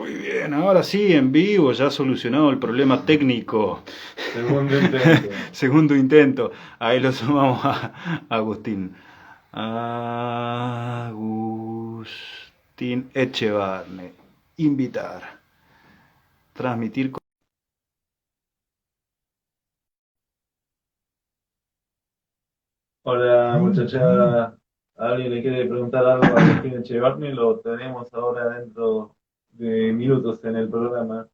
Muy bien, ahora sí, en vivo, ya solucionado el problema técnico. Segundo intento. Segundo intento. Ahí lo sumamos a Agustín. Agustín Echevarne. Invitar. Transmitir. Hola muchacha, ¿alguien le quiere preguntar algo a Agustín Echevarne? Lo tenemos ahora dentro de minutos en el programa.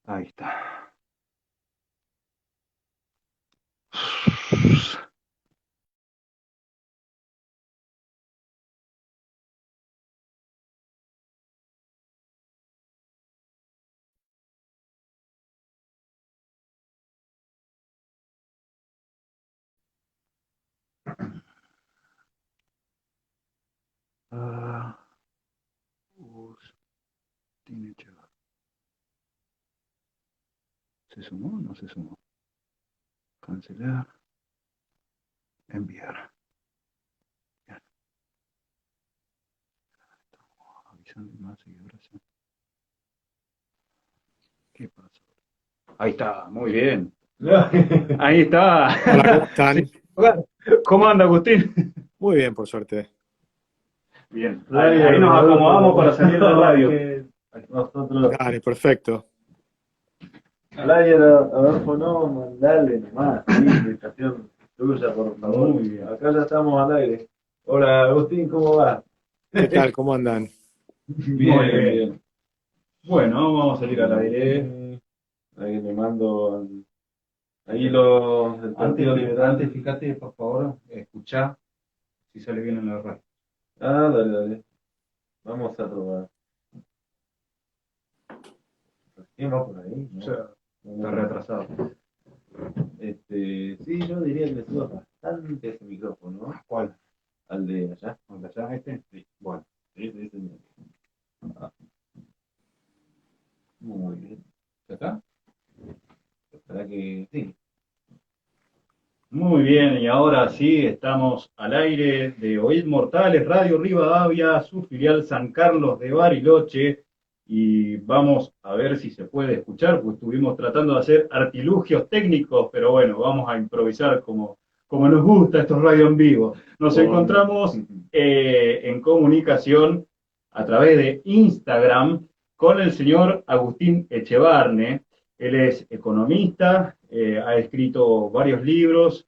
Ahí está. Agustín Echevarne. ¿Se sumó o no se sumó? Cancelar. Enviar. Ya, avisando más seguidores. ¿Qué pasó? Ahí está, muy bien. Ahí está. Hola, ¿cómo Sí. están? ¿Cómo anda, Agustín? Muy bien, por suerte. Bien, ahí Flyer, nos acomodamos para Rodolfo, salir de radio. que nosotros, Dale, perfecto. Flyer, Adolfo, no, mandale nomás, sí, invitación tuya, por favor. Muy bien. Acá ya estamos al aire. Hola Agustín, ¿cómo va? ¿Qué tal? ¿Cómo andan? Bien, Muy bien. bien. Bueno, vamos a salir al aire. Ahí le mando ahí los del Partido Liberal. Antes, fíjate, por favor, escuchá si sale bien en la radio. Ah, dale, dale. Vamos a probar. ¿Quién va por ahí? O ¿No? sea, No, está no. retrasado. Sí, yo diría que le suba bastante ese micrófono, ¿no? ¿Cuál? Al de allá. ¿Dónde está este? Sí, Bueno. sí, sí, señor. Ah, muy bien. ¿Acá? ¿Para que sí? Muy bien, y ahora sí, estamos al aire de Oíd Mortales, Radio Rivadavia, su filial San Carlos de Bariloche, y vamos a ver si se puede escuchar, pues estuvimos tratando de hacer artilugios técnicos, pero bueno, vamos a improvisar como nos gusta estos radio en vivo. Nos encontramos en comunicación a través de Instagram con el señor Agustín Echevarne. Él es economista, ha escrito varios libros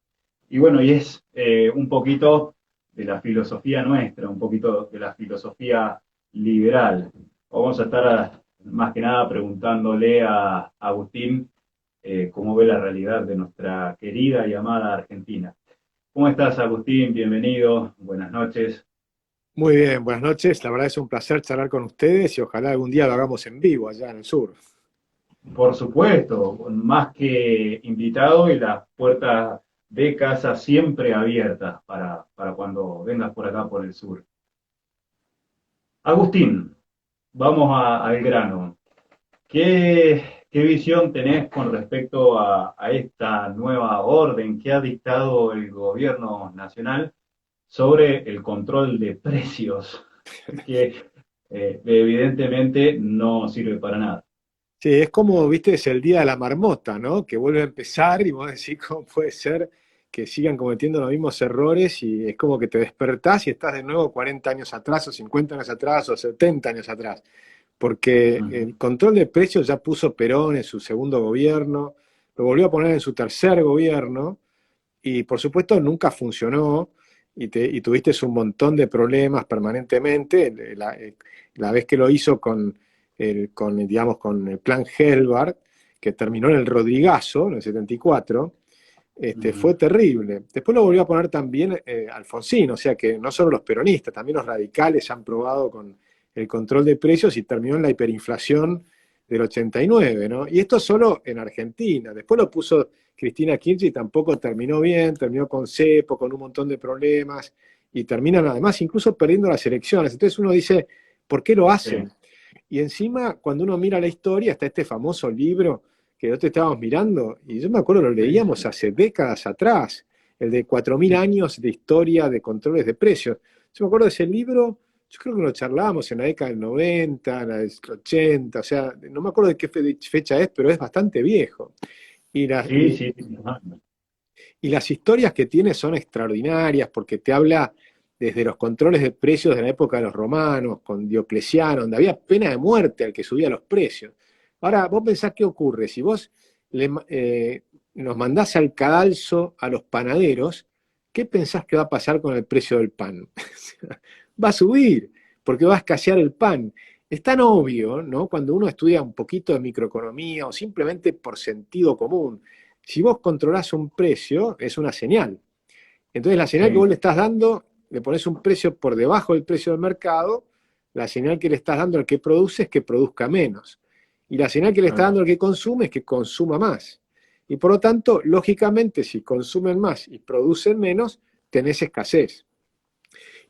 y bueno, y es un poquito de la filosofía nuestra, un poquito de la filosofía liberal. Vamos a estar más que nada preguntándole a Agustín cómo ve la realidad de nuestra querida y amada Argentina. ¿Cómo estás, Agustín? Bienvenido, buenas noches. Muy bien, buenas noches. La verdad es un placer charlar con ustedes y ojalá algún día lo hagamos en vivo allá en el sur. Por supuesto, más que invitado y las puertas de casa siempre abiertas para cuando vengas por acá por el sur. Agustín, vamos al grano. ¿Qué visión tenés con respecto a esta nueva orden que ha dictado el gobierno nacional sobre el control de precios, que evidentemente no sirve para nada? Sí, es como, viste, es el día de la marmota, ¿no? Que vuelve a empezar y vos decís, ¿cómo puede ser que sigan cometiendo los mismos errores? Y es como que te despertás y estás de nuevo 40 años atrás, o 50 años atrás, o 70 años atrás. Porque Ujú. el control de precios ya puso Perón en su segundo gobierno, lo volvió a poner en su tercer gobierno, y por supuesto nunca funcionó, y tuviste un montón de problemas permanentemente. La vez que lo hizo digamos, con el plan Helbart, que terminó en el Rodrigazo, en el 74, Ujú. fue terrible. Después lo volvió a poner también Alfonsín, o sea que no solo los peronistas, también los radicales han probado con el control de precios y terminó en la hiperinflación del 89, ¿no? Y esto solo en Argentina. Después lo puso Cristina Kirchner y tampoco terminó bien, terminó con cepo, con un montón de problemas, y terminan además incluso perdiendo las elecciones. Entonces uno dice, ¿por qué lo Sí. hacen? Y encima, cuando uno mira la historia, está este famoso libro que nosotros estábamos mirando, y yo me acuerdo lo Sí, leíamos sí. hace décadas atrás, el de 4.000 años de historia de controles de precios. Yo me acuerdo de ese libro, yo creo que lo charlábamos en la década del 90, en la del 80, o sea, no me acuerdo de qué fecha es, pero es bastante viejo. Y, Sí, sí, sí. y las historias que tiene son extraordinarias porque te habla desde los controles de precios de la época de los romanos, con Diocleciano, donde había pena de muerte al que subía los precios. Ahora, vos pensás qué ocurre. Si vos nos mandás al cadalso a los panaderos, ¿qué pensás que va a pasar con el precio del pan? Va a subir, porque va a escasear el pan. Es tan obvio, ¿no? Cuando uno estudia un poquito de microeconomía o simplemente por sentido común, si vos controlás un precio, es una señal. Entonces la señal que vos Sí, le estás dando, le pones un precio por debajo del precio del mercado, la señal que le estás dando al que produce es que produzca menos. Y la señal que le estás claro. dando al que consume es que consuma más. Y por lo tanto, lógicamente, si consumen más y producen menos, tenés escasez.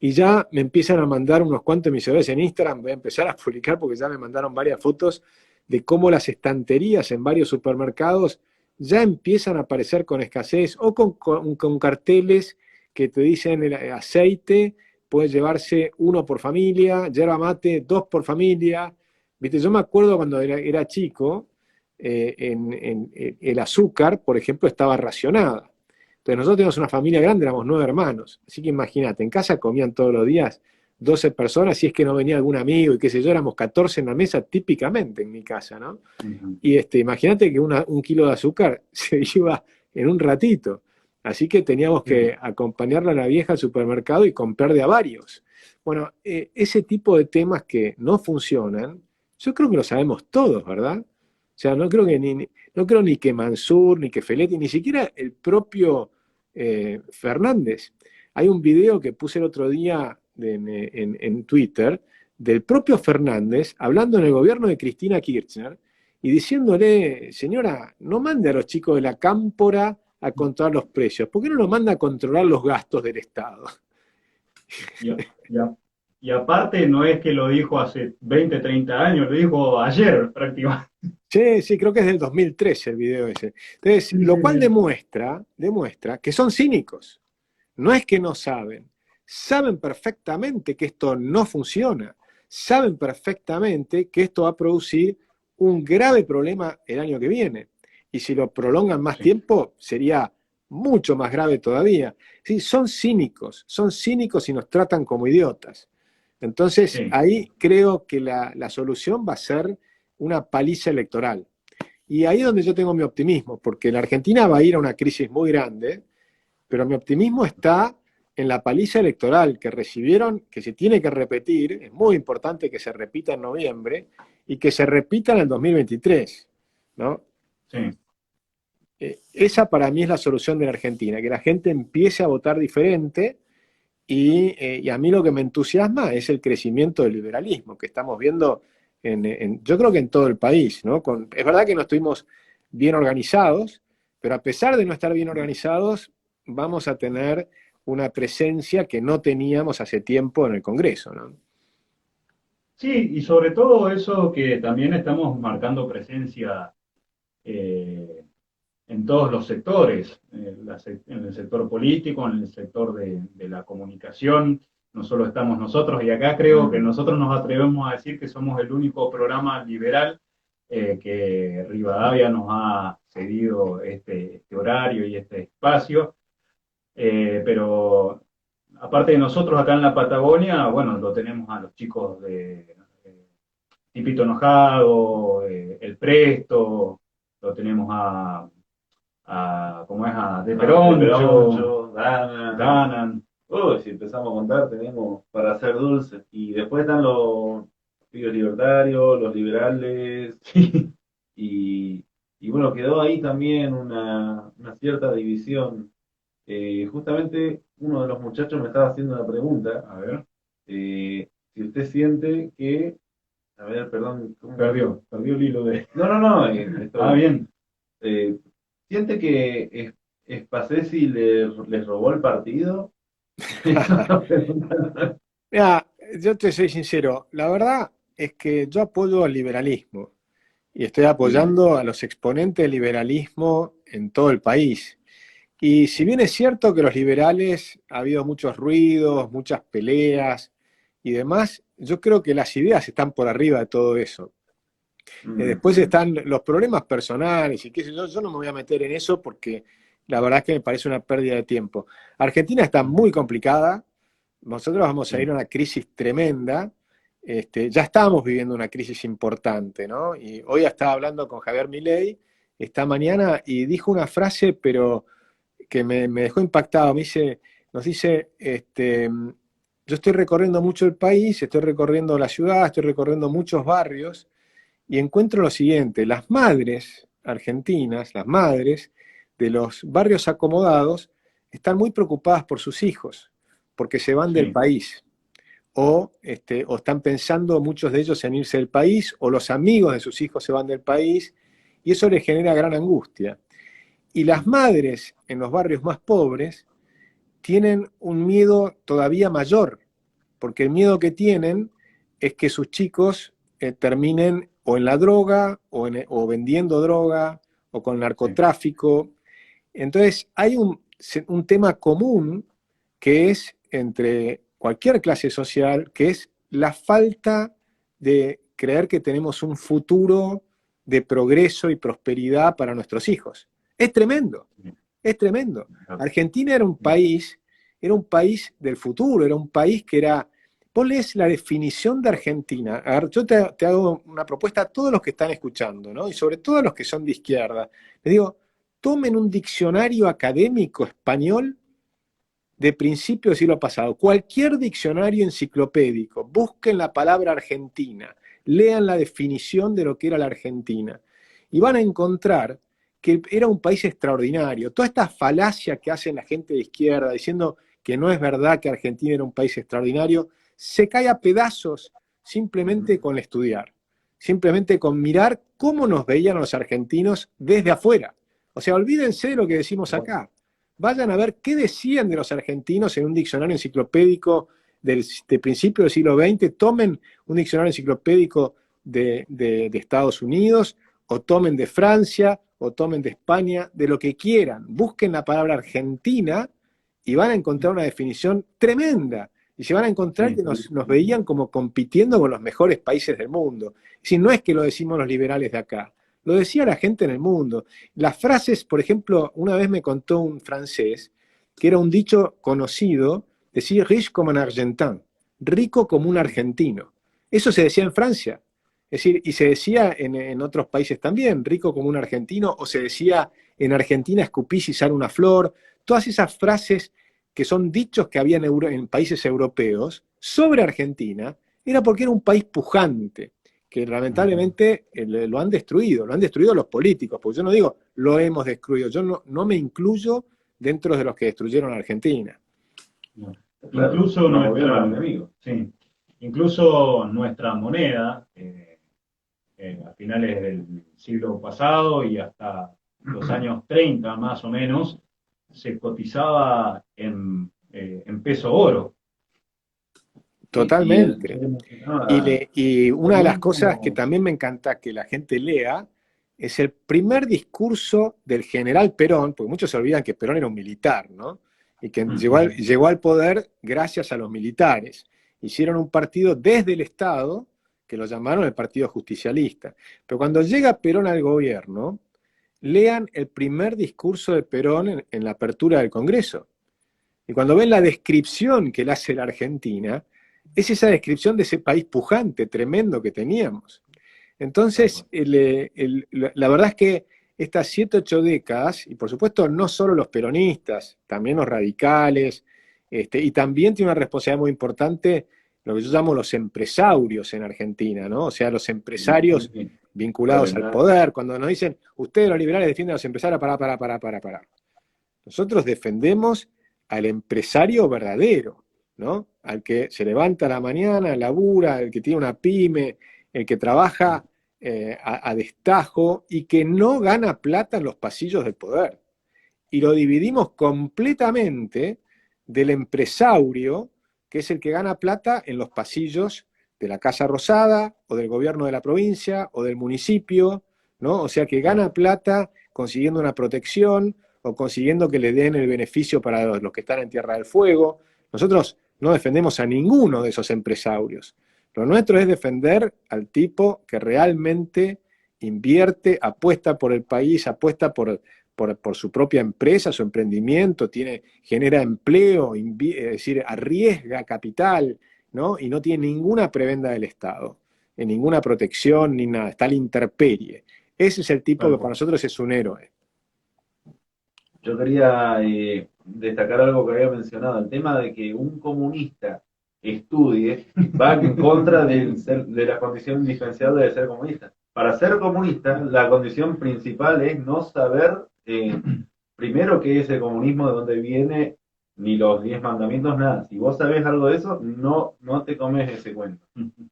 Y ya me empiezan a mandar unos cuantos de mis seguidores en Instagram, voy a empezar a publicar porque ya me mandaron varias fotos de cómo las estanterías en varios supermercados ya empiezan a aparecer con escasez o con carteles que te dicen el aceite puede llevarse uno por familia, yerba mate, dos por familia. Viste, yo me acuerdo cuando era chico, el azúcar, por ejemplo, estaba racionada. Entonces nosotros teníamos una familia grande, éramos 9 hermanos. Así que imagínate, en casa comían todos los días 12 personas, si es que no venía algún amigo y qué sé yo, éramos 14 en la mesa típicamente en mi casa, ¿no? Ujú. Y imagínate que un kilo de azúcar se iba en un ratito. Así que teníamos Sí, que acompañarla a la vieja al supermercado y comprar de a varios. Bueno, ese tipo de temas que no funcionan, yo creo que lo sabemos todos, ¿verdad? O sea, no creo ni que Mansur, ni que Feletti, ni siquiera el propio Fernández. Hay un video que puse el otro día en Twitter del propio Fernández hablando en el gobierno de Cristina Kirchner y diciéndole, señora, no mande a los chicos de la cámpora a controlar los precios, ¿por qué no los manda a controlar los gastos del Estado? y, y aparte no es que lo dijo hace 20, 30 años, lo dijo ayer prácticamente. Sí, sí, creo que es del 2013 el video ese. Entonces, Sí, lo sí, cual sí. demuestra que son cínicos. No es que no saben, saben perfectamente que esto no funciona, saben perfectamente que esto va a producir un grave problema el año que viene. Y si lo prolongan más Sí, tiempo, sería mucho más grave todavía. Sí, son cínicos y nos tratan como idiotas. Entonces, sí. ahí creo que la solución va a ser una paliza electoral. Y ahí es donde yo tengo mi optimismo, porque la Argentina va a ir a una crisis muy grande, pero mi optimismo está en la paliza electoral que recibieron, que se tiene que repetir, es muy importante que se repita en noviembre y que se repita en el 2023, ¿no? Sí. Esa para mí es la solución de la Argentina, que la gente empiece a votar diferente y a mí lo que me entusiasma es el crecimiento del liberalismo que estamos viendo, yo creo que en todo el país, ¿no? Es verdad que no estuvimos bien organizados, pero a pesar de no estar bien organizados, vamos a tener una presencia que no teníamos hace tiempo en el Congreso, ¿no? Sí, y sobre todo eso que también estamos marcando presencia eh, en todos los sectores, en el sector político, en el sector de la comunicación, no solo estamos nosotros, y acá creo que nosotros nos atrevemos a decir que somos el único programa liberal que Rivadavia nos ha cedido este horario y este espacio, pero aparte de nosotros acá en la Patagonia, bueno, lo tenemos a los chicos de Tipito Enojado, El Presto, lo tenemos ¿cómo es? A De Peroncho, Peroncho, Dana. Danan. Uy, si empezamos a contar, tenemos para hacer dulces. Y después están los pibes libertarios, los liberales. Y, y bueno, quedó ahí también una cierta división. Justamente uno de los muchachos me estaba haciendo una pregunta. A ver, Si usted siente que. A ver, perdón. perdió el hilo de. No, no, no. Ah, bien. Eh, ¿Siente que Spassky les robó el partido? Mira, yo te soy sincero, la verdad es que yo apoyo al liberalismo y estoy Sí, apoyando a los exponentes del liberalismo en todo el país. Y si bien es cierto que los liberales ha habido muchos ruidos, muchas peleas, y demás, yo creo que las ideas están por arriba de todo eso. Después están los problemas personales y qué sé yo no me voy a meter en eso porque la verdad es que me parece una pérdida de tiempo. Argentina está muy complicada, nosotros vamos a ir a una crisis tremenda, ya estamos viviendo una crisis importante, ¿no? Y hoy estaba hablando con Javier Milei esta mañana y dijo una frase, pero que me dejó impactado. Nos dice, yo estoy recorriendo mucho el país, estoy recorriendo la ciudad, estoy recorriendo muchos barrios, y encuentro lo siguiente: las madres argentinas, las madres de los barrios acomodados, están muy preocupadas por sus hijos, porque se van del Sí, país, o están pensando muchos de ellos en irse del país, o los amigos de sus hijos se van del país, y eso les genera gran angustia. Y las madres en los barrios más pobres tienen un miedo todavía mayor, porque el miedo que tienen es que sus chicos terminen o en la droga, o vendiendo droga, o con sí, narcotráfico. Entonces hay un tema común que es entre cualquier clase social, que es la falta de creer que tenemos un futuro de progreso y prosperidad para nuestros hijos. Es tremendo, es tremendo. Argentina era un país del futuro, era un país que era... Vos lees la definición de Argentina. A ver, yo te hago una propuesta a todos los que están escuchando, ¿no? Y sobre todo a los que son de izquierda. Les digo, tomen un diccionario académico español de principio del siglo pasado, cualquier diccionario enciclopédico, busquen la palabra Argentina, lean la definición de lo que era la Argentina, y van a encontrar que era un país extraordinario. Toda esta falacia que hacen la gente de izquierda diciendo que no es verdad que Argentina era un país extraordinario, se cae a pedazos simplemente con estudiar, simplemente con mirar cómo nos veían los argentinos desde afuera. O sea, olvídense de lo que decimos acá. Vayan a ver qué decían de los argentinos en un diccionario enciclopédico de principio del siglo XX, tomen un diccionario enciclopédico de Estados Unidos, o tomen de Francia, o tomen de España, de lo que quieran. Busquen la palabra Argentina y van a encontrar una definición tremenda. Y se van a encontrar sí, que nos veían como compitiendo con los mejores países del mundo. Si no es que lo decimos los liberales de acá, lo decía la gente en el mundo. Las frases, por ejemplo, una vez me contó un francés que era un dicho conocido, decir riche comme un argentin, rico como un argentino. Eso se decía en Francia. Es decir, y se decía en otros países también, rico como un argentino, o se decía en Argentina escupís y sale una flor. Todas esas frases que son dichos que había en países europeos sobre Argentina, era porque era un país pujante, que lamentablemente lo han destruido los políticos, porque yo no digo lo hemos destruido, yo no me incluyo dentro de los que destruyeron a Argentina. no. Claro, Incluso nos volvieron nuestra, enemigos. sí, incluso nuestra moneda, a finales del siglo pasado y hasta los años 30 más o menos, se cotizaba en peso oro. Sí, y Totalmente. yo mencionaba Y una de las también cosas que como... también me encanta que la gente lea es el primer discurso del general Perón, porque muchos se olvidan que Perón era un militar, ¿no? Y que llegó al poder gracias a los militares. Hicieron un partido desde el Estado, que lo llamaron el Partido Justicialista. Pero cuando llega Perón al gobierno, lean el primer discurso de Perón en la apertura del Congreso. Y cuando ven la descripción que le hace la Argentina, es esa descripción de ese país pujante, tremendo que teníamos. Entonces, la verdad es que estas 7, 8 décadas, y por supuesto no solo los peronistas, también los radicales, y también tiene una responsabilidad muy importante lo que yo llamo los empresarios en Argentina, ¿no? O sea, los empresarios vinculados al poder, cuando nos dicen, ustedes los liberales defienden a los empresarios, para. Nosotros defendemos al empresario verdadero, ¿no? Al que se levanta a la mañana, labura, el que tiene una pyme, el que trabaja a destajo y que no gana plata en los pasillos del poder. Y lo dividimos completamente del empresario, que es el que gana plata en los pasillos de la Casa Rosada, o del gobierno de la provincia, o del municipio, ¿no? O sea, que gana plata consiguiendo una protección, o consiguiendo que le den el beneficio para los que están en Tierra del Fuego. Nosotros no defendemos a ninguno de esos empresarios. Lo nuestro es defender al tipo que realmente invierte, apuesta por el país, apuesta por su propia empresa, su emprendimiento, genera empleo, es decir, arriesga capital, ¿no? Y no tiene ninguna prebenda del Estado, ninguna protección ni nada, está a la intemperie. Ese es el tipo que para nosotros es un héroe. Yo quería destacar algo que había mencionado, el tema de que un comunista estudie va en contra de la condición indispensable de ser comunista. Para ser comunista, la condición principal es no saber, primero, qué es el comunismo, de dónde viene, ni los 10 mandamientos, nada. Si vos sabés algo de eso, no te comes ese cuento.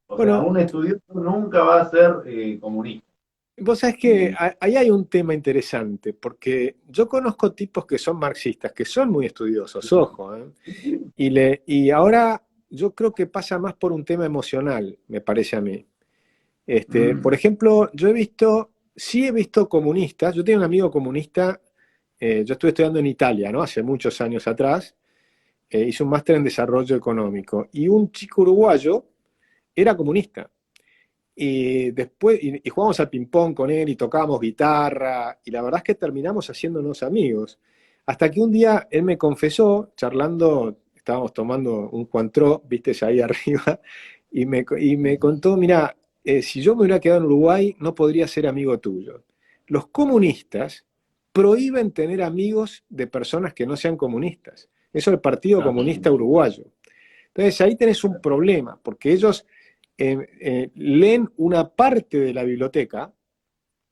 O sea, un estudioso nunca va a ser comunista. Vos sabés que ahí hay un tema interesante, porque yo conozco tipos que son marxistas, que son muy estudiosos, ojo, y ahora yo creo que pasa más por un tema emocional, me parece a mí. Por ejemplo, sí he visto comunistas, yo tengo un amigo comunista, yo estuve estudiando en Italia, ¿no? Hace muchos años atrás, hice un máster en desarrollo económico, y un chico uruguayo era comunista. Y después, y jugábamos al ping-pong con él y tocábamos guitarra, y la verdad es que terminamos haciéndonos amigos. Hasta que un día él me confesó, charlando, estábamos tomando un Cointreau, viste, ahí arriba, y me contó, mira, si yo me hubiera quedado en Uruguay, no podría ser amigo tuyo. Los comunistas prohíben tener amigos de personas que no sean comunistas. Eso es el Partido Comunista Uruguayo. Entonces ahí tenés un problema, porque ellos leen una parte de la biblioteca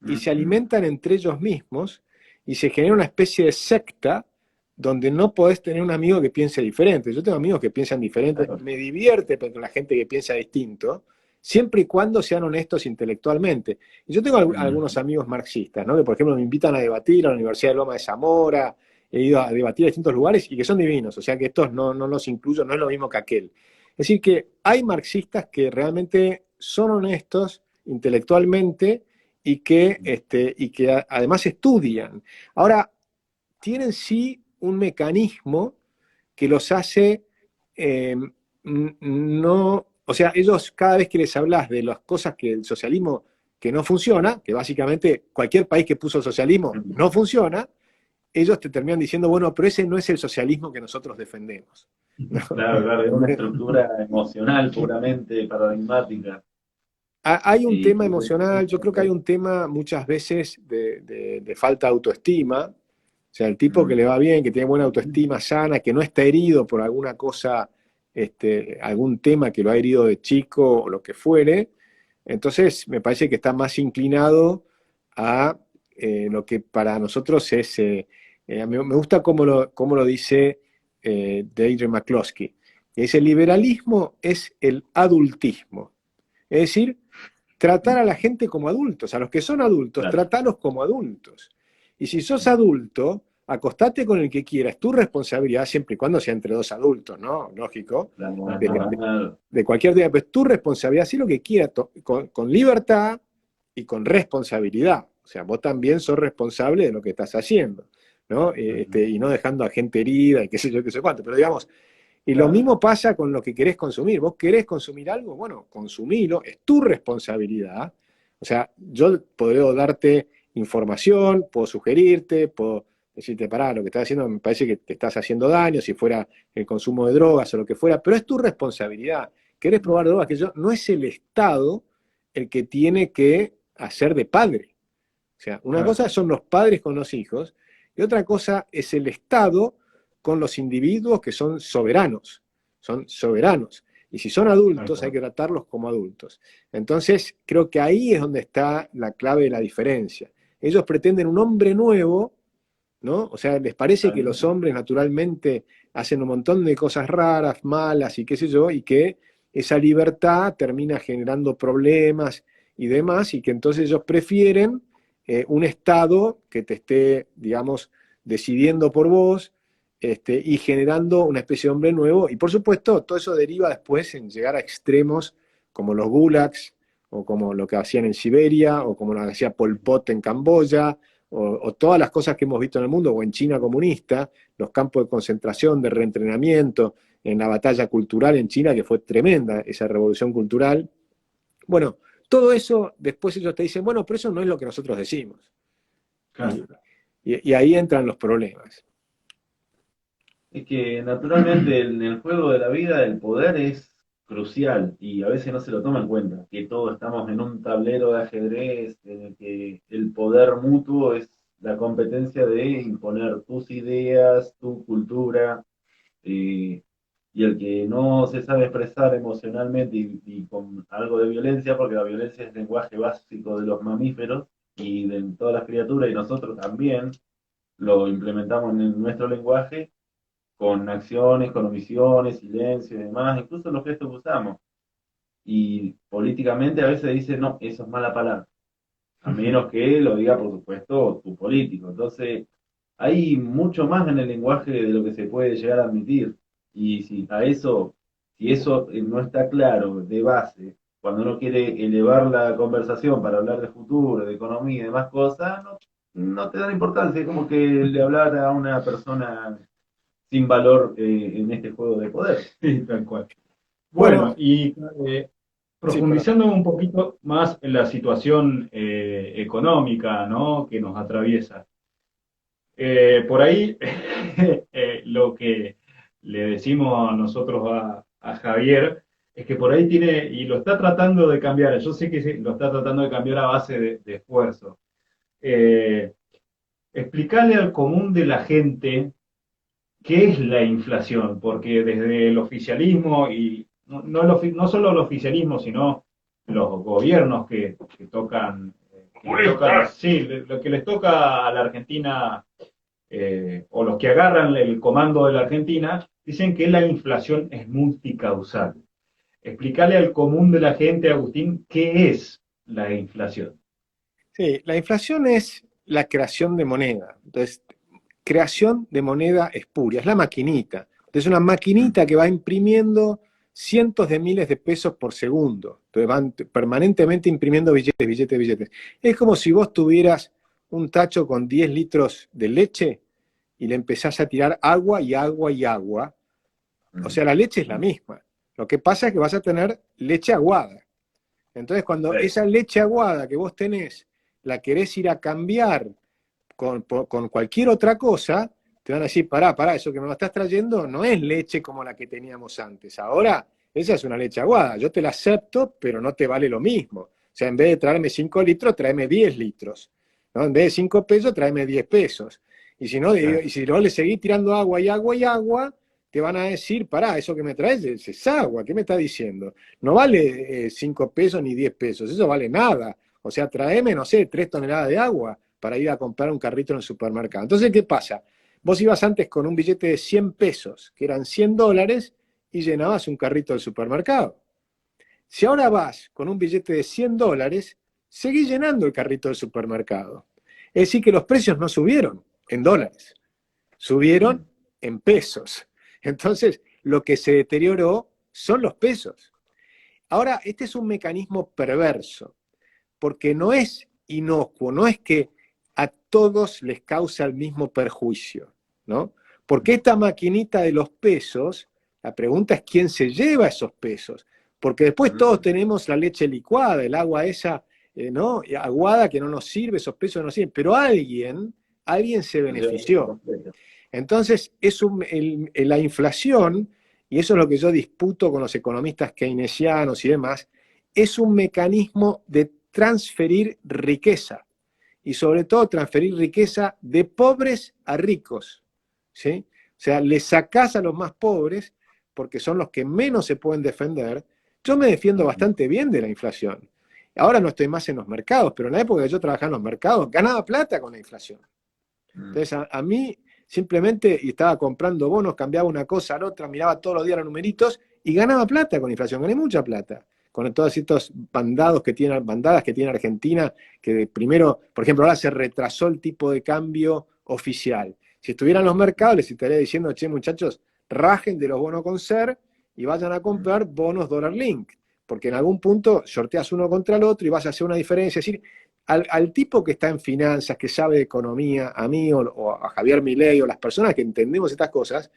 y se alimentan entre ellos mismos y se genera una especie de secta donde no podés tener un amigo que piense diferente. Yo tengo amigos que piensan diferente, me divierte con la gente que piensa distinto, siempre y cuando sean honestos intelectualmente. Y yo tengo algunos amigos marxistas, ¿no? Que por ejemplo me invitan a debatir a la Universidad de Loma de Zamora, he ido a debatir a distintos lugares y que son divinos, o sea que estos no los incluyo, no es lo mismo que aquel. Es decir, que hay marxistas que realmente son honestos intelectualmente y que además estudian. Ahora, tienen sí un mecanismo que los hace no... O sea, ellos cada vez que les hablas de las cosas que el socialismo que no funciona, que básicamente cualquier país que puso el socialismo no funciona, ellos te terminan diciendo, bueno, pero ese no es el socialismo que nosotros defendemos. ¿No? Claro, es una estructura emocional puramente paradigmática. Hay un tema emocional, yo creo que hay un tema muchas veces de falta de autoestima, o sea, el tipo que le va bien, que tiene buena autoestima sana, que no está herido por alguna cosa, algún tema que lo ha herido de chico o lo que fuere, entonces me parece que está más inclinado a lo que para nosotros es... me gusta cómo lo dice Deirdre McCloskey. Dice, el liberalismo es el adultismo. Es decir, tratar a la gente como adultos. A los que son adultos, claro, tratalos como adultos. Y si sos adulto, acostate con el que quieras. Tu responsabilidad, siempre y cuando sea entre dos adultos, ¿no? Lógico. De cualquier día. Pues tu responsabilidad, haz lo que quieras, con libertad y con responsabilidad. O sea, vos también sos responsable de lo que estás haciendo, ¿no? Y no dejando a gente herida y qué sé yo, qué sé cuánto. Pero digamos, y lo mismo pasa con lo que querés consumir. Vos querés consumir algo, bueno, consumilo, es tu responsabilidad. O sea, yo podré darte información, puedo sugerirte, puedo decirte, pará, lo que estás haciendo me parece que te estás haciendo daño, si fuera el consumo de drogas o lo que fuera, pero es tu responsabilidad. ¿Querés probar drogas? No es el Estado el que tiene que hacer de padre. O sea, una cosa son los padres con los hijos y otra cosa es el Estado con los individuos que son soberanos. Y si son adultos, hay que tratarlos como adultos. Entonces, creo que ahí es donde está la clave de la diferencia. Ellos pretenden un hombre nuevo, ¿no? O sea, les parece que los hombres naturalmente hacen un montón de cosas raras, malas y qué sé yo, y que esa libertad termina generando problemas y demás, y que entonces ellos prefieren un Estado que te esté, digamos, decidiendo por vos, y generando una especie de hombre nuevo, y por supuesto todo eso deriva después en llegar a extremos como los gulags, o como lo que hacían en Siberia, o como lo que hacía Pol Pot en Camboya, o todas las cosas que hemos visto en el mundo, o en China comunista, los campos de concentración, de reentrenamiento, en la batalla cultural en China, que fue tremenda esa revolución cultural. Bueno, todo eso, después ellos te dicen, bueno, pero eso no es lo que nosotros decimos. Claro. Y ahí entran los problemas. Es que naturalmente en el juego de la vida el poder es crucial y a veces no se lo toma en cuenta, que todos estamos en un tablero de ajedrez en el que el poder mutuo es la competencia de imponer tus ideas, tu cultura, eh, y el que no se sabe expresar emocionalmente y con algo de violencia, porque la violencia es el lenguaje básico de los mamíferos y de todas las criaturas, y nosotros también lo implementamos en nuestro lenguaje con acciones, con omisiones, silencio y demás, incluso los gestos que usamos. Y políticamente a veces dice, no, eso es mala palabra, a menos que lo diga, por supuesto, tu político. Entonces, hay mucho más en el lenguaje de lo que se puede llegar a admitir. Y si eso no está claro de base, cuando uno quiere elevar la conversación para hablar de futuro, de economía y demás cosas, no te dan importancia, es como que le hablar a una persona sin valor en este juego de poder. Sí, tal cual. Bueno, Bueno, y sí, perdón. profundizando un poquito más en la situación económica, ¿no?, que nos atraviesa. Por ahí, lo que le decimos a nosotros a Javier es que por ahí tiene, y lo está tratando de cambiar, yo sé que sí, lo está tratando de cambiar a base de esfuerzo. Eh, Explicarle al común de la gente qué es la inflación, porque desde el oficialismo, y no solo el oficialismo, sino los gobiernos que tocan, sí, lo que les toca a la Argentina, o los que agarran el comando de la Argentina, dicen que la inflación es multicausal. Explicarle al común de la gente, Agustín, qué es la inflación. Sí, la inflación es la creación de moneda. Entonces, creación de moneda espuria, es la maquinita. Es una maquinita que va imprimiendo cientos de miles de pesos por segundo. Entonces van permanentemente imprimiendo billetes, billetes, billetes. Es como si vos tuvieras un tacho con 10 litros de leche y le empezás a tirar agua y agua y agua. O sea, la leche es la misma. Lo que pasa es que vas a tener leche aguada. Entonces, cuando Sí. esa leche aguada que vos tenés la querés ir a cambiar con cualquier otra cosa, te van a decir, pará, eso que me estás trayendo no es leche como la que teníamos antes. Ahora, esa es una leche aguada. Yo te la acepto, pero no te vale lo mismo. O sea, en vez de traerme 5 litros, tráeme 10 litros. ¿No? En vez de 5 pesos, tráeme 10 pesos. Y si no, y si no le seguís tirando agua y agua y agua, te van a decir, pará, eso que me traes es agua, ¿qué me está diciendo? No vale 5 pesos ni 10 pesos, eso vale nada. O sea, tráeme, no sé, 3 toneladas de agua para ir a comprar un carrito en el supermercado. Entonces, ¿qué pasa? Vos ibas antes con un billete de 100 pesos, que eran $100, y llenabas un carrito del supermercado. Si ahora vas con un billete de $100, seguís llenando el carrito del supermercado. Es decir, que los precios no subieron en dólares, subieron en pesos. Entonces, lo que se deterioró son los pesos. Ahora, este es un mecanismo perverso, porque no es inocuo, no es que a todos les causa el mismo perjuicio, ¿no? Porque esta maquinita de los pesos, la pregunta es quién se lleva esos pesos, porque después todos tenemos la leche licuada, el agua esa, ¿no?, aguada, que no nos sirve, esos pesos no nos sirven, pero alguien se benefició. Entonces, la inflación, y eso es lo que yo disputo con los economistas keynesianos y demás, es un mecanismo de transferir riqueza, y sobre todo transferir riqueza de pobres a ricos, ¿sí? O sea, le sacás a los más pobres porque son los que menos se pueden defender. Yo me defiendo bastante bien de la inflación. Ahora no estoy más en los mercados, pero en la época que yo trabajaba en los mercados, ganaba plata con la inflación. Entonces, a mí simplemente, y estaba comprando bonos, cambiaba una cosa a la otra, miraba todos los días los numeritos y ganaba plata con inflación, gané mucha plata. Con todos estos bandadas que tiene Argentina, que primero, por ejemplo, ahora se retrasó el tipo de cambio oficial. Si estuvieran los mercados, les estaría diciendo, che, muchachos, rajen de los bonos con SER y vayan a comprar bonos dólar link, porque en algún punto sorteas uno contra el otro y vas a hacer una diferencia. Es decir, al tipo que está en finanzas, que sabe de economía, a mí o a Javier Milei o las personas que entendemos estas cosas,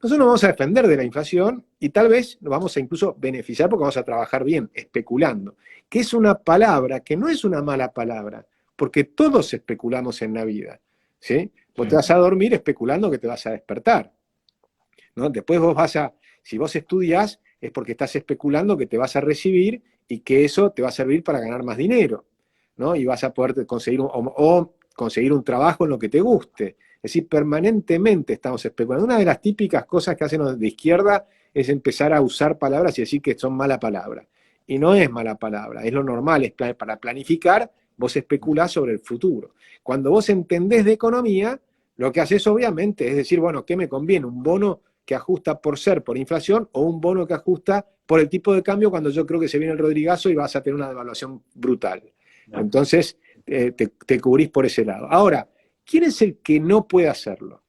nosotros nos vamos a defender de la inflación y tal vez nos vamos a incluso beneficiar porque vamos a trabajar bien, especulando, que es una palabra que no es una mala palabra, porque todos especulamos en la vida, ¿sí? Vos te vas a dormir especulando que te vas a despertar, ¿no? Después si vos estudiás, es porque estás especulando que te vas a recibir y que eso te va a servir para ganar más dinero, ¿no? Y vas a poder conseguir o conseguir un trabajo en lo que te guste. Es decir, permanentemente estamos especulando. Una de las típicas cosas que hacen los de izquierda es empezar a usar palabras y decir que son mala palabra. Y no es mala palabra, es lo normal, es para planificar, vos especulás sobre el futuro. Cuando vos entendés de economía, lo que haces obviamente es decir, bueno, ¿qué me conviene? ¿Un bono que ajusta por inflación o un bono que ajusta por el tipo de cambio cuando yo creo que se viene el Rodrigazo y vas a tener una devaluación brutal? Entonces, te cubrís por ese lado. Ahora, ¿quién es el que no puede hacerlo?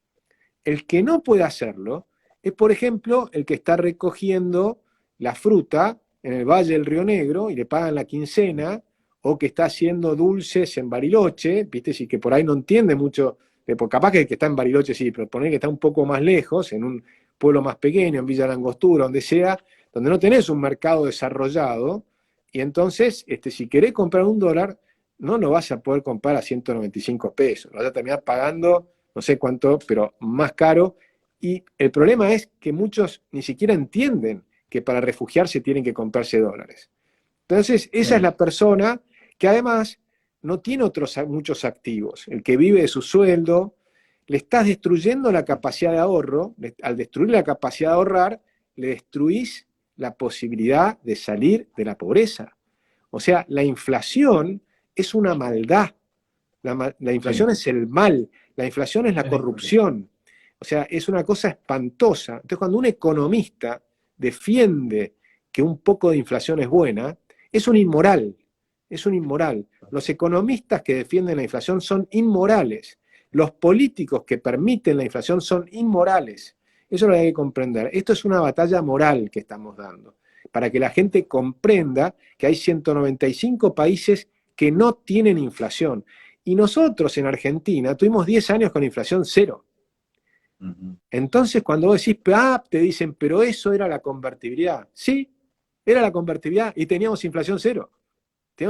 El que no puede hacerlo es, por ejemplo, el que está recogiendo la fruta en el Valle del Río Negro y le pagan la quincena, o que está haciendo dulces en Bariloche, ¿viste? Sí, que por ahí no entiende mucho, capaz que el que está en Bariloche sí, pero poner que está un poco más lejos, en un pueblo más pequeño, en Villa Langostura, donde sea, donde no tenés un mercado desarrollado, y entonces, si querés comprar $1, no lo vas a poder comprar a 195 pesos, lo vas a terminar pagando, no sé cuánto, pero más caro, y el problema es que muchos ni siquiera entienden que para refugiarse tienen que comprarse dólares. Entonces, esa es la persona que además no tiene muchos activos. El que vive de su sueldo, le estás destruyendo la capacidad de ahorro. Al destruir la capacidad de ahorrar, le destruís la posibilidad de salir de la pobreza. O sea, la inflación es una maldad. La inflación es el mal. La inflación es la corrupción. O sea, es una cosa espantosa. Entonces, cuando un economista defiende que un poco de inflación es buena, es un inmoral. Es un inmoral. Los economistas que defienden la inflación son inmorales. Los políticos que permiten la inflación son inmorales. Eso lo hay que comprender. Esto es una batalla moral que estamos dando, para que la gente comprenda que hay 195 países que no tienen inflación. Y nosotros en Argentina tuvimos 10 años con inflación cero. Entonces, cuando vos decís, te dicen, pero eso era la convertibilidad. Sí, era la convertibilidad y teníamos inflación cero.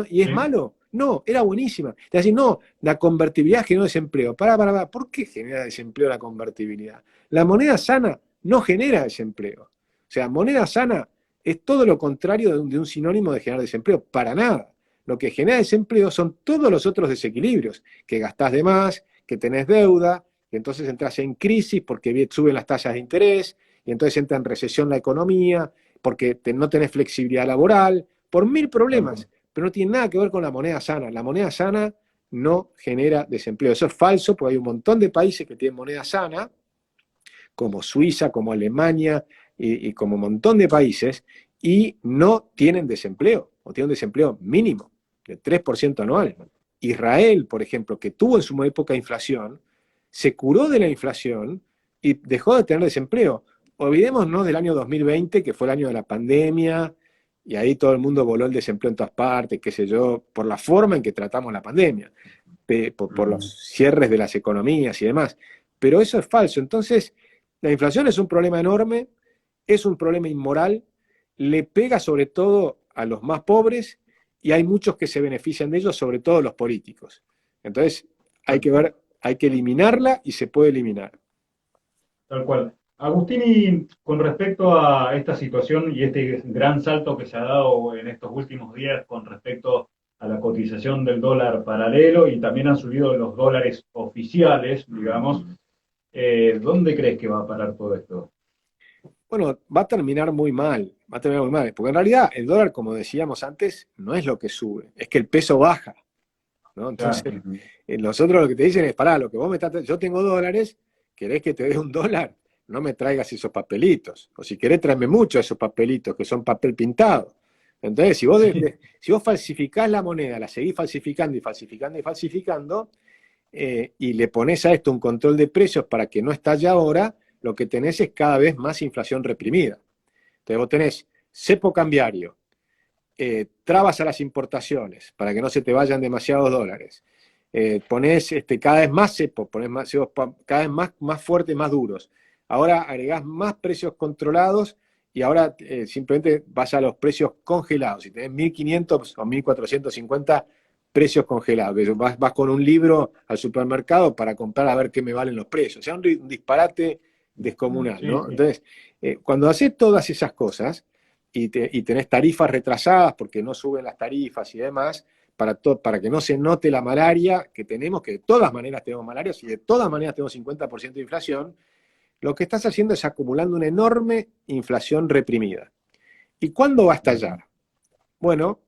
¿Y es malo? No, era buenísima. Te decís, no, la convertibilidad generó desempleo. Pará. ¿Por qué genera desempleo la convertibilidad? La moneda sana no genera desempleo. O sea, moneda sana es todo lo contrario de un sinónimo de generar desempleo. Para nada. Lo que genera desempleo son todos los otros desequilibrios. Que gastás de más, que tenés deuda, que entonces entras en crisis porque suben las tasas de interés, y entonces entra en recesión la economía, porque no tenés flexibilidad laboral, por 1000 problemas. Pero no tiene nada que ver con la moneda sana. La moneda sana no genera desempleo. Eso es falso, porque hay un montón de países que tienen moneda sana, como Suiza, como Alemania, y como un montón de países, y no tienen desempleo, o tienen un desempleo mínimo, de 3% anual. Israel, por ejemplo, que tuvo en su época inflación, se curó de la inflación y dejó de tener desempleo. Olvidémonos del año 2020, que fue el año de la pandemia, y ahí todo el mundo voló el desempleo en todas partes, qué sé yo, por la forma en que tratamos la pandemia, por los cierres de las economías y demás. Pero eso es falso. Entonces, la inflación es un problema enorme, es un problema inmoral, le pega sobre todo a los más pobres y hay muchos que se benefician de ello, sobre todo los políticos. Entonces, hay que eliminarla y se puede eliminar. Tal cual. Agustini, con respecto a esta situación y este gran salto que se ha dado en estos últimos días con respecto a la cotización del dólar paralelo y también han subido los dólares oficiales, digamos, ¿dónde crees que va a parar todo esto? Bueno, va a terminar muy mal, porque en realidad el dólar, como decíamos antes, no es lo que sube, es que el peso baja, ¿no? Entonces, nosotros lo que te dicen es, lo que vos me estás, yo tengo dólares, ¿querés que te dé $1? No me traigas esos papelitos, o si querés tráeme muchos de esos papelitos, que son papel pintado. Entonces, si vos falsificás la moneda, la seguís falsificando y le ponés a esto un control de precios para que no estalle ahora, lo que tenés es cada vez más inflación reprimida. Entonces vos tenés cepo cambiario, trabas a las importaciones para que no se te vayan demasiados dólares, ponés cada vez más cepos, ponés cepos cada vez más fuertes, más duros. Ahora agregás más precios controlados y ahora simplemente vas a los precios congelados. Si tenés 1.500 o 1.450 precios congelados, que vas con un libro al supermercado para comprar a ver qué me valen los precios. O sea, un disparate descomunal, Sí, ¿no? sí. Entonces, cuando haces todas esas cosas y tenés tarifas retrasadas porque no suben las tarifas y demás, para que no se note la malaria que tenemos, que de todas maneras tenemos malaria, y de todas maneras tenemos 50% de inflación, lo que estás haciendo es acumulando una enorme inflación reprimida. ¿Y cuándo va a estallar? Bueno,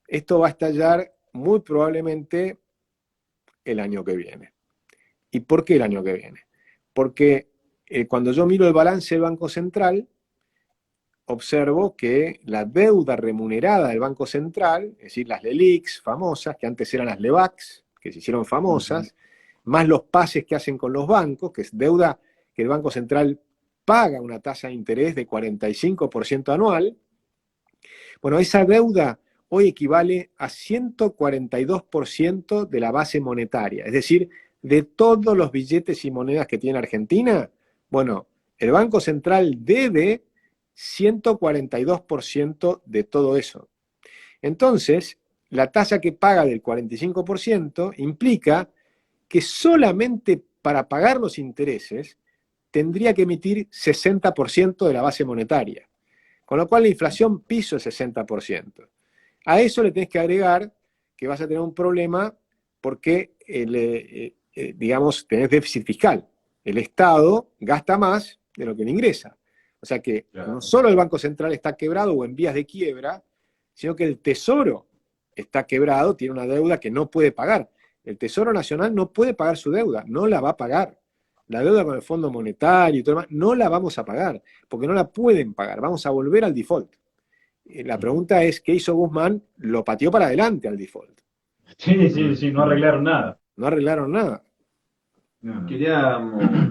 esto va a estallar muy probablemente el año que viene. ¿Y por qué el año que viene? Porque cuando yo miro el balance del Banco Central, observo que la deuda remunerada del Banco Central, es decir, las LELIQs famosas, que antes eran las LEBACs, que se hicieron famosas, más los pases que hacen con los bancos, que es deuda que el Banco Central paga una tasa de interés de 45% anual. Bueno, esa deuda hoy equivale a 142% de la base monetaria, es decir, de todos los billetes y monedas que tiene Argentina. Bueno, el Banco Central debe 142% de todo eso. Entonces, la tasa que paga del 45% implica que solamente para pagar los intereses tendría que emitir 60% de la base monetaria. Con lo cual la inflación piso es 60%. A eso le tenés que agregar que vas a tener un problema porque, digamos, tenés déficit fiscal. El Estado gasta más de lo que le ingresa. O sea que no Claro. solo el Banco Central está quebrado o en vías de quiebra, sino que el Tesoro está quebrado, tiene una deuda que no puede pagar. El Tesoro Nacional no puede pagar su deuda, no la va a pagar. La deuda con el Fondo Monetario y todo lo demás, no la vamos a pagar, porque no la pueden pagar. Vamos a volver al default. La pregunta es, ¿qué hizo Guzmán? Lo pateó para adelante al default. Sí, sí, sí, no arreglaron nada. No arreglaron nada. No, no. Quería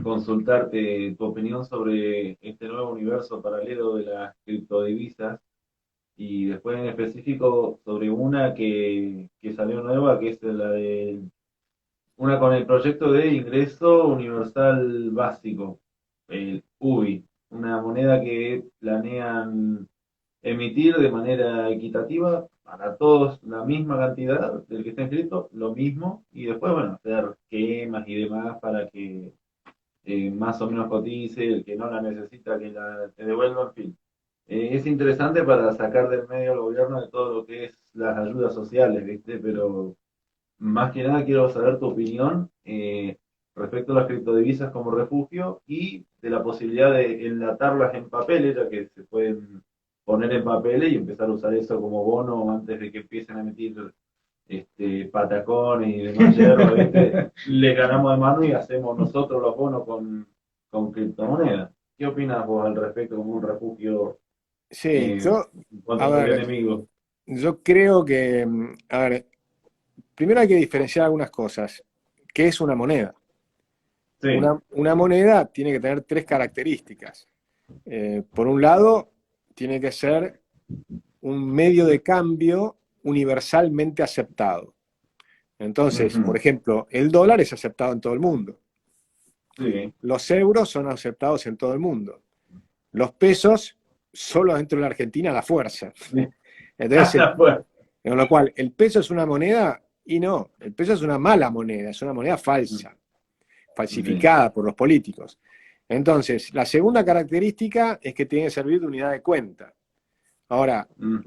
consultarte tu opinión sobre este nuevo universo paralelo de las criptodivisas y después en específico sobre una que salió nueva, que es la de una con el proyecto de ingreso universal básico, el UBI, una moneda que planean emitir de manera equitativa para todos la misma cantidad del que está inscrito, lo mismo, y después, bueno, hacer quemas y demás para que más o menos cotice, el que no la necesita que la te devuelva, en fin. Es interesante para sacar del medio al gobierno de todo lo que es las ayudas sociales, ¿viste? Pero más que nada quiero saber tu opinión respecto a las criptodivisas como refugio y de la posibilidad de enlatarlas en papeles, ya que se pueden poner en papeles y empezar a usar eso como bono antes de que empiecen a emitir patacones y demás hierro, ¿viste? Le ganamos de mano y hacemos nosotros los bonos con criptomonedas. ¿Qué opinas vos al respecto como un refugio Sí, a contra el ver, enemigo? yo creo que, a ver, primero hay que diferenciar algunas cosas. ¿Qué es una moneda? Sí. Una moneda tiene que tener tres características. Por un lado, tiene que ser un medio de cambio universalmente aceptado. Entonces, por Ujú. ejemplo, el dólar es aceptado en todo el mundo. Sí. Los euros son aceptados en todo el mundo. Los pesos, solo dentro de la Argentina, a la fuerza. Entonces, Bueno, con lo cual, ¿el peso es una moneda? Y no, el peso es una mala moneda, es una moneda falsa, sí. falsificada por los políticos. Entonces, la segunda característica es que tiene que servir de unidad de cuenta. Ahora, Ujú.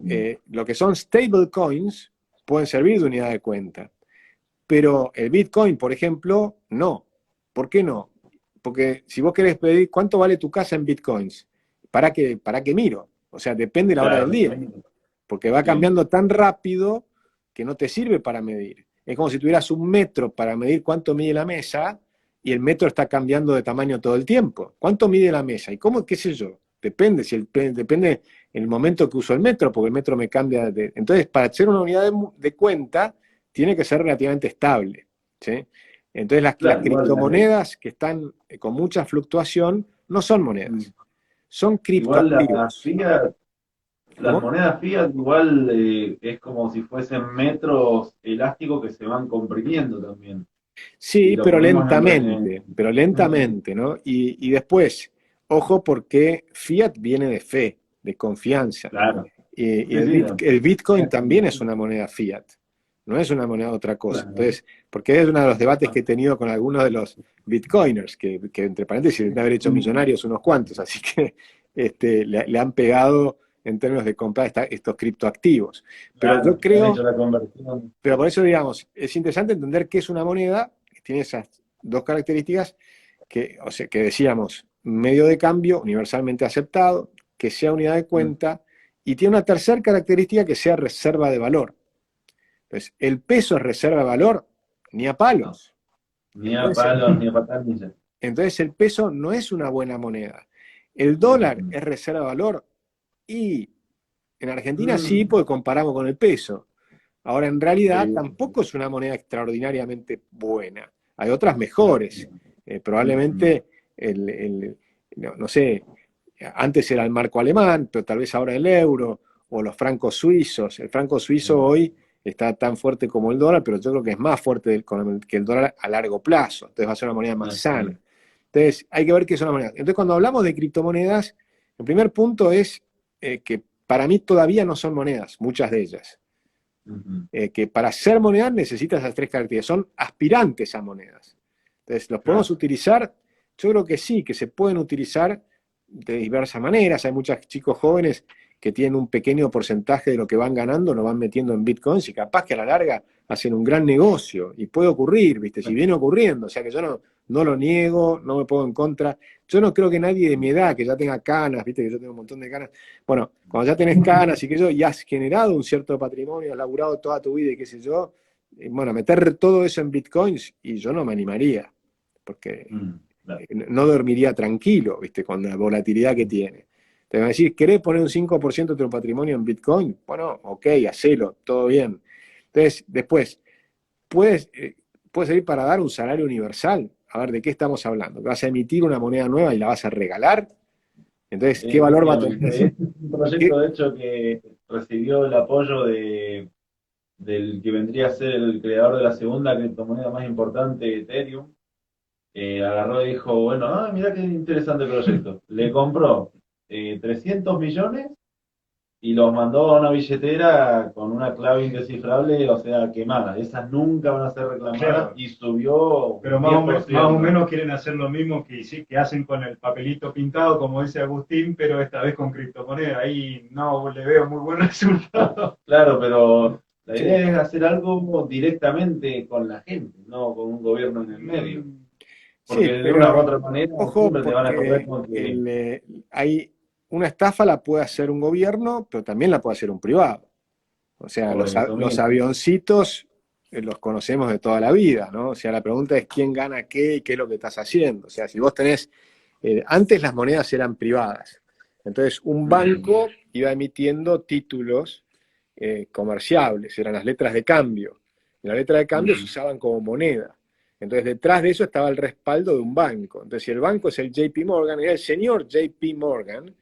lo que son stable coins pueden servir de unidad de cuenta, pero el Bitcoin, por ejemplo, no. ¿Por qué no? Porque si vos querés pedir cuánto vale tu casa en Bitcoins, para qué miro? O sea, depende de la hora del Claro, día, porque va sí. cambiando tan rápido que no te sirve para medir. Es como si tuvieras un metro para medir cuánto mide la mesa y el metro está cambiando de tamaño todo el tiempo. ¿Cuánto mide la mesa? ¿Y cómo, qué sé yo? Depende, depende el momento que uso el metro, porque el metro me cambia. Entonces, para hacer una unidad de cuenta, tiene que ser relativamente estable. ¿Sí? Entonces, las Claro, igual, criptomonedas que están con mucha fluctuación no son monedas, son igual criptoactivos. las ¿Cómo? monedas fiat igual es como si fuesen metros elásticos que se van comprimiendo también. Si Sí, lo ponemos pero lentamente, ¿no? Y después, ojo porque fiat viene de fe, de confianza. Claro. Y Sí, sí, el Bitcoin también es una moneda fiat, no es una moneda otra cosa. claro. Entonces, porque es uno de los debates que he tenido con algunos de los bitcoiners, que entre paréntesis deben haber hecho millonarios unos cuantos, así que le han pegado en términos de comprar estos criptoactivos. Pero yo Claro, han creo, hecho la conversión. pero por eso digamos, es interesante entender qué es una moneda, que tiene esas dos características, o sea, que decíamos, medio de cambio universalmente aceptado, que sea unidad de cuenta, y tiene una tercera característica que sea reserva de valor. Entonces, el peso es reserva de valor, ni a No, palos. ni a Entonces, palos, ni a patarnillas. entonces el peso no es una buena moneda. El dólar es reserva de valor y en Argentina sí, porque comparamos con el peso. Ahora, en realidad, Sí. tampoco es una moneda extraordinariamente buena. Hay otras mejores. Probablemente, no sé, antes era el marco alemán, pero tal vez ahora el euro, o los francos suizos. El franco suizo hoy está tan fuerte como el dólar, pero yo creo que es más fuerte que el dólar a largo plazo. Entonces va a ser una moneda más sana. Entonces, hay que ver qué es una moneda. Entonces, cuando hablamos de criptomonedas, el primer punto es que para mí todavía no son monedas, muchas de ellas. Que para ser moneda necesitas esas tres características, son aspirantes a monedas. Entonces, ¿los podemos utilizar? Yo creo que sí, que se pueden utilizar de diversas maneras. Hay muchos chicos jóvenes que tienen un pequeño porcentaje de lo que van ganando, lo van metiendo en bitcoins y capaz que a la larga hacen un gran negocio. Y puede ocurrir, ¿viste? Si viene ocurriendo, o sea que yo no lo niego, no me pongo en contra. Yo no creo que nadie de mi edad, que ya tenga canas, ¿viste? Que yo tengo un montón de canas. Bueno, cuando ya tenés canas y que yo, y has generado un cierto patrimonio, has laburado toda tu vida y qué sé yo, bueno, meter todo eso en bitcoins y yo no me animaría, porque no dormiría tranquilo, ¿viste? Con la volatilidad que tiene. Te van a decir, ¿querés poner un 5% de tu patrimonio en Bitcoin? Bueno, ok, hacelo, todo bien. Entonces, después, puedes servir para dar un salario universal. A ver, ¿de qué estamos hablando? ¿Vas a emitir una moneda nueva y la vas a regalar? Entonces, ¿qué valor va a tener? Es un proyecto, de hecho, que recibió el apoyo del que vendría a ser el creador de la segunda criptomoneda más importante, Ethereum. Agarró y dijo, bueno, mira qué interesante proyecto. Le compró 300 millones y los mandó a una billetera con una clave indescifrable, o sea, quemada. Esas nunca van a ser reclamadas. Claro. Y subió Pero un más 10%. o menos quieren hacer lo mismo que hacen con el papelito pintado, como dice Agustín, pero esta vez con criptomoneda. Ahí no le veo muy buen resultado. Claro, pero la Sí. idea es hacer algo directamente con la gente, no con un gobierno en el medio. Porque Sí, de una u pero otra manera ojo, siempre te van a correr porque con que... hay una estafa la puede hacer un gobierno, pero también la puede hacer un privado. O sea, Por eso los mismo. avioncitos los conocemos de toda la vida, ¿no? O sea, la pregunta es quién gana qué y qué es lo que estás haciendo. O sea, si vos tenés, antes las monedas eran privadas, entonces un banco iba emitiendo títulos comerciables, eran las letras de cambio. Y las letras de cambio se usaban como moneda. Entonces, detrás de eso estaba el respaldo de un banco. Entonces, si el banco es el JP Morgan, era el señor JP Morgan,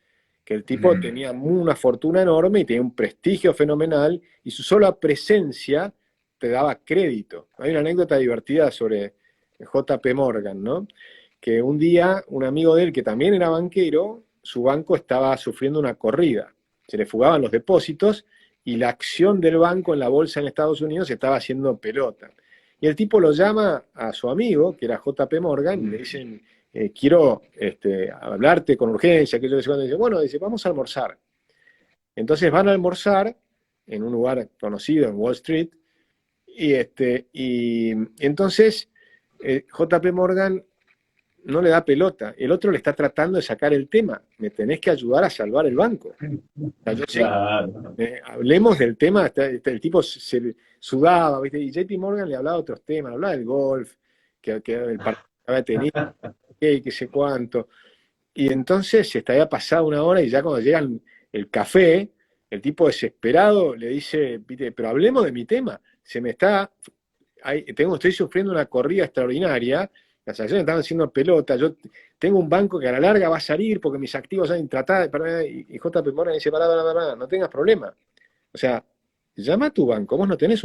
que el tipo tenía una fortuna enorme y tenía un prestigio fenomenal, y su sola presencia te daba crédito. Hay una anécdota divertida sobre JP Morgan, ¿no? Que un día un amigo de él, que también era banquero, su banco estaba sufriendo una corrida. Se le fugaban los depósitos y la acción del banco en la bolsa en Estados Unidos estaba haciendo pelota. Y el tipo lo llama a su amigo, que era JP Morgan, y le dicen, quiero hablarte con urgencia, que yo dice, bueno, dice, vamos a almorzar. Entonces van a almorzar en un lugar conocido en Wall Street, y entonces JP Morgan no le da pelota, el otro le está tratando de sacar el tema, me tenés que ayudar a salvar el banco. O sea, yo sé, Claro. hablemos del tema, el tipo se sudaba, ¿viste? Y JP Morgan le hablaba de otros temas, hablaba del golf, que el partido había tenido, qué sé cuánto. Y entonces se había pasado una hora y ya cuando llegan el café, el tipo desesperado le dice, ¿viste? Pero hablemos de mi tema, se me está, estoy sufriendo una corrida extraordinaria, las acciones están haciendo pelota, yo tengo un banco que a la larga va a salir porque mis activos son intratables, y JP Morgan dice, pará, no tengas problema. O sea, llama a tu banco, vos no tenés